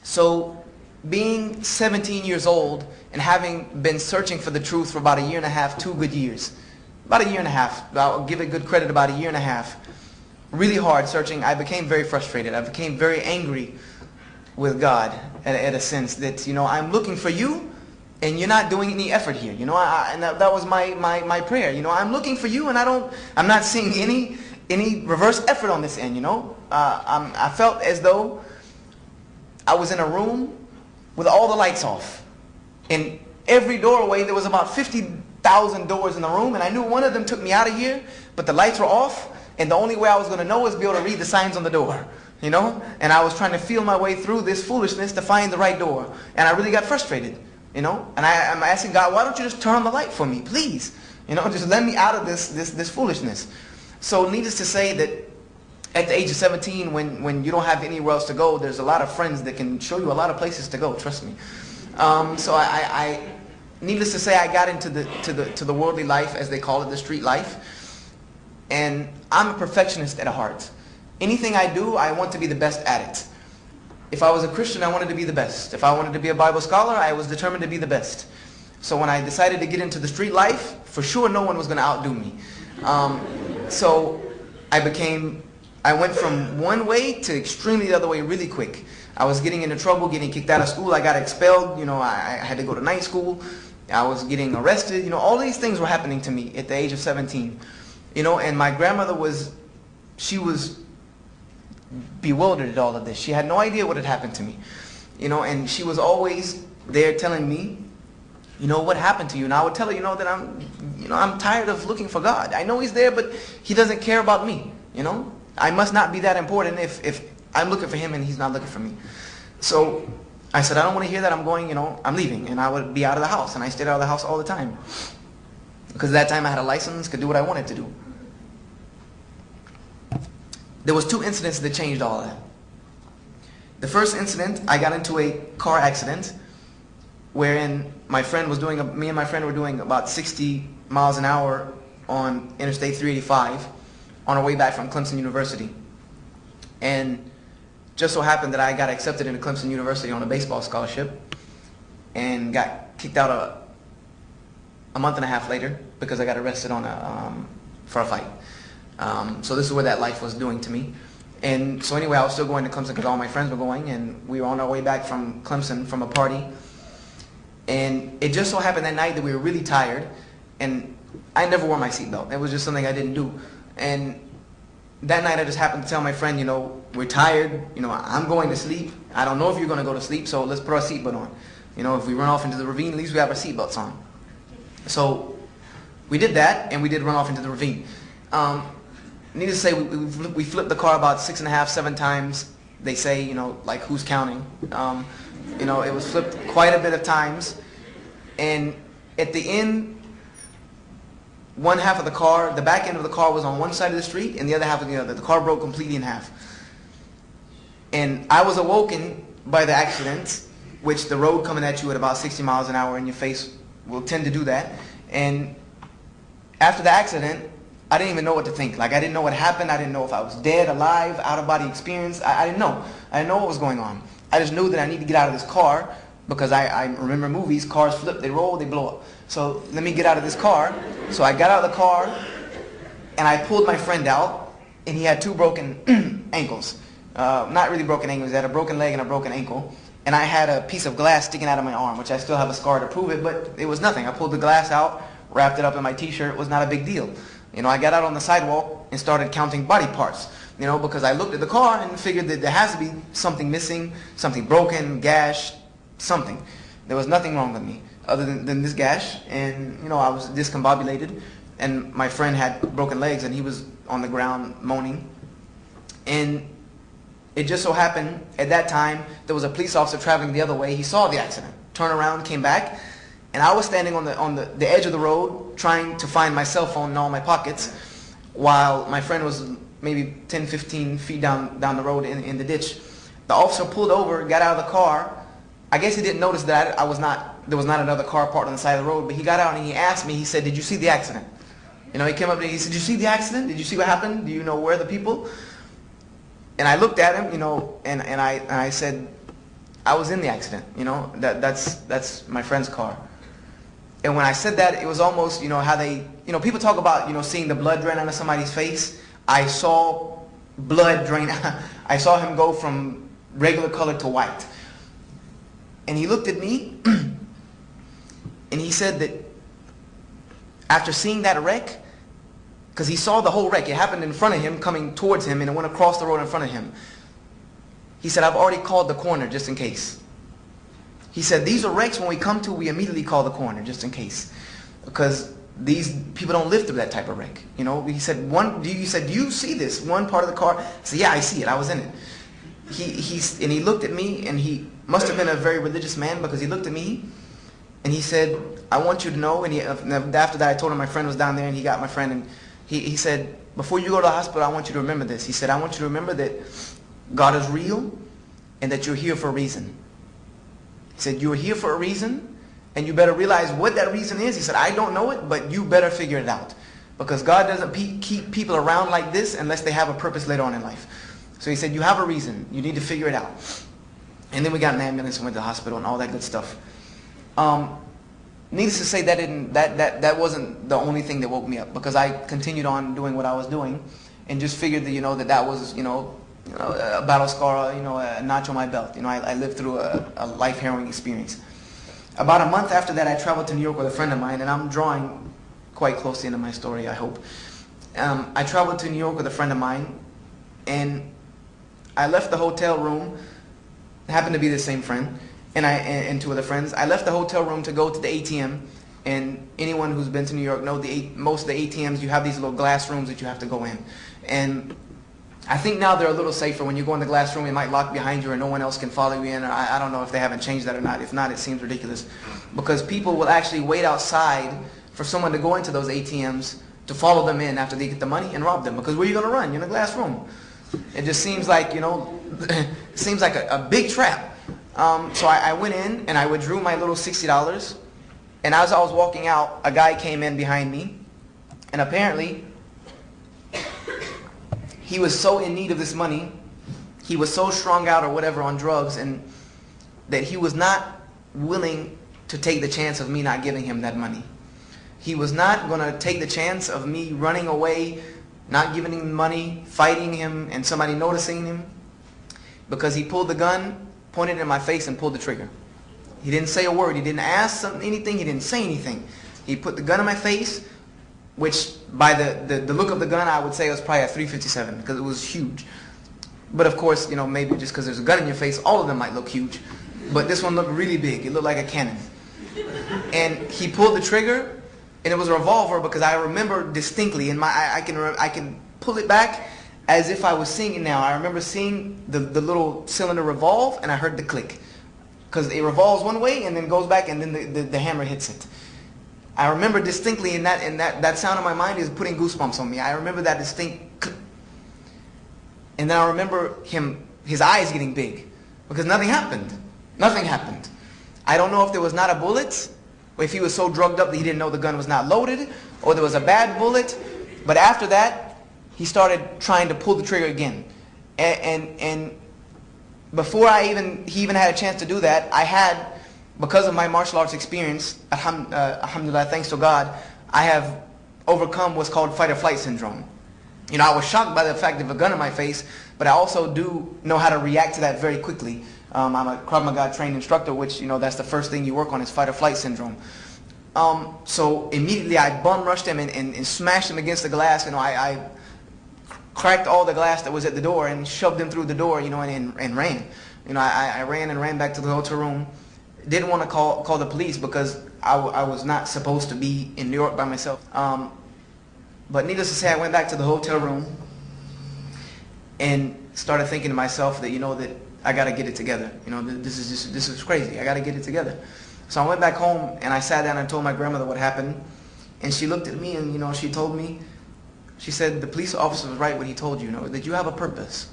So being 17 years old and having been searching for the truth for about a year and a half, 2 good years, about a year and a half, I'll give it good credit, about a year and a half, really hard searching, I became very frustrated. I became very angry with God at a sense that, I'm looking for you and you're not doing any effort here. And that was my prayer. I'm looking for you and I'm not seeing any reverse effort on this end, I felt as though I was in a room with all the lights off. In every doorway, there was about 50,000 doors in the room, and I knew one of them took me out of here, but the lights were off, and the only way I was going to know was be able to read the signs on the door, And I was trying to feel my way through this foolishness to find the right door, and I really got frustrated, And I'm asking God, why don't you just turn on the light for me, please? Just let me out of this foolishness. So needless to say that at the age of 17, when you don't have anywhere else to go, there's a lot of friends that can show you a lot of places to go, trust me. So I needless to say, I got into the worldly life, as they call it, the street life. And I'm a perfectionist at heart. Anything I do, I want to be the best at it. If I was a Christian, I wanted to be the best. If I wanted to be a Bible scholar, I was determined to be the best. So when I decided to get into the street life, for sure no one was going to outdo me. So I went from one way to extremely the other way really quick. I was getting into trouble, getting kicked out of school. I got expelled. I had to go to night school. I was getting arrested. All these things were happening to me at the age of 17. And my grandmother she was bewildered at all of this. She had no idea what had happened to me. And she was always there telling me, what happened to you? And I would tell her, that I'm tired of looking for God. I know He's there, but He doesn't care about me. I must not be that important if I'm looking for Him and He's not looking for me. So I said, I don't want to hear that. I'm leaving. And I would be out of the house. And I stayed out of the house all the time. Because at that time I had a license, could do what I wanted to do. There was 2 incidents that changed all of that. The first incident, I got into a car accident wherein me and my friend were doing about 60 miles an hour on Interstate 385 on our way back from Clemson University. And just so happened that I got accepted into Clemson University on a baseball scholarship and got kicked out a month and a half later because I got arrested for a fight. So this is what that life was doing to me. And so anyway, I was still going to Clemson because all my friends were going, and we were on our way back from Clemson from a party. And it just so happened that night that we were really tired, and I never wore my seatbelt. It was just something I didn't do. And that night I just happened to tell my friend, we're tired, I'm going to sleep. I don't know if you're going to go to sleep, so let's put our seatbelt on. If we run off into the ravine, at least we have our seatbelts on. So we did that, and we did run off into the ravine. Needless to say, we flipped the car about 6.5, 7 times. They say, like who's counting? It was flipped quite a bit of times. And at the end, one half of the car, the back end of the car was on one side of the street, and the other half was the other. The car broke completely in half. And I was awoken by the accident, which the road coming at you at about 60 miles an hour in your face will tend to do that. And after the accident, I didn't even know what to think. I didn't know what happened. I didn't know if I was dead, alive, out-of-body experience. I didn't know. I didn't know what was going on. I just knew that I need to get out of this car because I remember movies, cars flip, they roll, they blow up. So let me get out of this car. So I got out of the car, and I pulled my friend out, and he had 2 broken ankles. Not really broken ankles. He had a broken leg and a broken ankle. And I had a piece of glass sticking out of my arm, which I still have a scar to prove it, but it was nothing. I pulled the glass out, wrapped it up in my t-shirt. It was not a big deal. I got out on the sidewalk and started counting body parts, because I looked at the car and figured that there has to be something missing, something broken, gash, something. There was nothing wrong with me other than this gash, and, I was discombobulated, and my friend had broken legs, and he was on the ground moaning. And it just so happened, at that time, there was a police officer traveling the other way. He saw the accident, turned around, came back, and I was standing on the edge of the road trying to find my cell phone in all my pockets while my friend was maybe 10, 15 feet down the road in the ditch. The officer pulled over, got out of the car. I guess he didn't notice that there was not another car parked on the side of the road, but he got out and he asked me, he said, "Did you see the accident?" He came up to me, he said, "Did you see the accident? Did you see what happened? Do you know where the people?" And I looked at him, and I said, I was in the accident, you know. That's my friend's car. And when I said that, it was almost, you know, how they, you know, people talk about, you know, seeing the blood drain out of somebody's face. I saw blood drain. I saw him go from regular color to white. And he looked at me and he said that after seeing that wreck, because he saw the whole wreck, it happened in front of him, coming towards him, and it went across the road in front of him. He said, I've already called the coroner just in case. He said, these are wrecks when we come to, we immediately call the coroner just in case. Because these people don't live through that type of wreck. You know, he said, do you see this? One part of the car? I said, yeah, I see it. I was in it. And he looked at me, and he must have been a very religious man, because he looked at me and he said, I want you to know, and after that I told him my friend was down there, and he got my friend, and he said, before you go to the hospital, I want you to remember this. He said, I want you to remember that God is real and that you're here for a reason. He said, you're here for a reason, and you better realize what that reason is. He said, I don't know it, but you better figure it out. Because God doesn't keep people around like this unless they have a purpose later on in life. So he said, you have a reason. You need to figure it out. And then we got an ambulance and went to the hospital and all that good stuff. Needless to say, that wasn't the only thing that woke me up, because I continued on doing what I was doing and just figured that, you know, that was, you know, a battle scar, you know, a notch on my belt. You know, I lived through a life-harrowing experience. About a month after that, I traveled to New York with a friend of mine, and I'm drawing quite close into my story, I hope. I traveled to New York with a friend of mine, and I left the hotel room. It happened to be the same friend, and two other friends. I left the hotel room to go to the ATM, and anyone who's been to New York knows most of the ATMs, you have these little glass rooms that you have to go in. And I think now they're a little safer. When you go in the glass room, it might lock behind you, or no one else can follow you in. Or I don't know if they haven't changed that or not. If not, it seems ridiculous. Because people will actually wait outside for someone to go into those ATMs to follow them in after they get the money and rob them. Because where are you going to run? You're in a glass room. It just seems like, you know, it seems like a big trap. So I went in and I withdrew my little $60. And as I was walking out, a guy came in behind me. And apparently, he was so in need of this money, he was so strung out or whatever on drugs, and that he was not willing to take the chance of me not giving him that money. He was not going to take the chance of me running away, not giving him money, fighting him, and somebody noticing him, because he pulled the gun, pointed it in my face, and pulled the trigger. He didn't say a word. He didn't ask anything. He didn't say anything. He put the gun in my face, which by the look of the gun, I would say it was probably a .357, because it was huge. But of course, you know, maybe just because there's a gun in your face, all of them might look huge. But this one looked really big. It looked like a cannon. And he pulled the trigger, and it was a revolver, because I remember distinctly, in I can pull it back as if I was seeing it now. I remember seeing the little cylinder revolve, and I heard the click. Because it revolves one way, and then goes back, and then the hammer hits it. I remember distinctly, and that sound in my mind is putting goosebumps on me. I remember that distinct click. And then I remember his eyes getting big, because nothing happened. Nothing happened. I don't know if there was not a bullet, or if he was so drugged up that he didn't know the gun was not loaded, or there was a bad bullet. But after that, he started trying to pull the trigger again. And before he even had a chance to do that, I had, because of my martial arts experience, alhamdulillah, thanks to God, I have overcome what's called fight or flight syndrome. You know, I was shocked by the fact of a gun in my face, but I also do know how to react to that very quickly. I'm a Krav Maga trained instructor, which, you know, that's the first thing you work on is fight or flight syndrome. So immediately I bum rushed him and smashed him against the glass. You know, I cracked all the glass that was at the door and shoved him through the door, you know, and ran. You know, I ran back to the hotel room. Didn't want to call the police, because I was not supposed to be in New York by myself. But needless to say, I went back to the hotel room and started thinking to myself that, you know, that I got to get it together. You know, this is crazy. I got to get it together. So I went back home and I sat down and told my grandmother what happened. And she looked at me and, you know, she told me, she said, the police officer was right when he told you, you know, that you have a purpose.